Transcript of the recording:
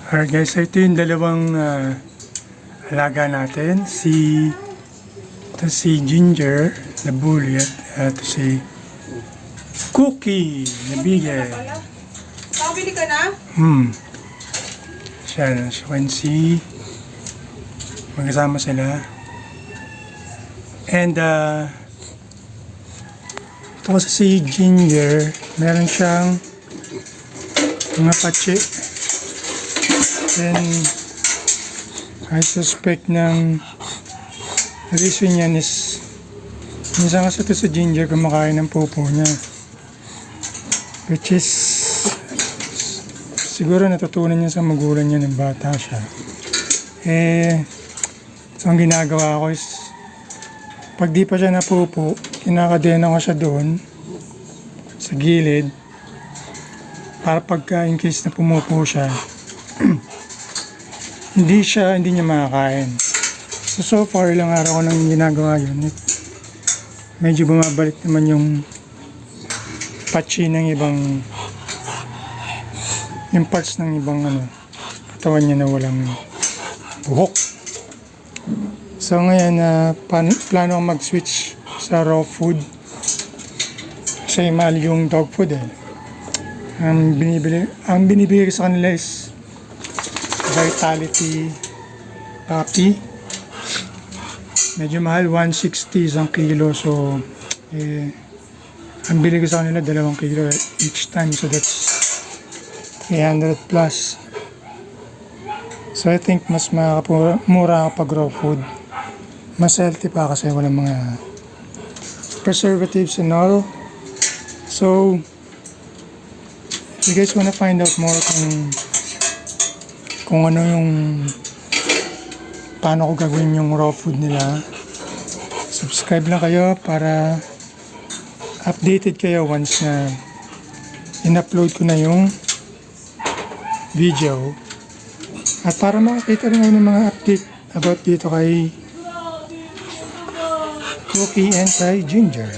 Alright guys, so ito yung dalawang alaga natin. Ito si Ginger na bully at ito si Cookie na bigay. Nakabili ka na? Siya na, so can see magkasama sila. And ito kasi si Ginger, meron siyang mga patsi. Then I suspect ng reason yan is minsan kasi ito sa Ginger kumakain ng pupo niya, which is siguro natutunan niya sa magulang niya ng bata siya. So ang ginagawa ko is pag di pa siya napupo, kinakadena ko siya doon sa gilid para pagka in case na pumupo siya hindi niya makakain. So far ilang araw ko nang ginagawa yun. Medyo bumabalik naman yung patsi ng ibang yung parts ng ibang katawan niya na walang buhok. So ngayon plano akong mag-switch sa raw food kasi mahal yung dog food Ang binibigay ko sa kanila is Vitality Puppy. Medyo mahal, 160 isang kilo. So ang bili ko sa kanila 2 kilo each time, so that's 300 plus. So I think mas mura kapag raw food. Mas healthy pa kasi walang mga preservatives and all. So if you guys wanna find out more kung ano yung paano ko gagawin yung raw food nila, subscribe lang kayo para updated kayo once na in-upload ko na yung video, at para makakita rin kayo ng mga update about dito kay Cookie and kay Ginger.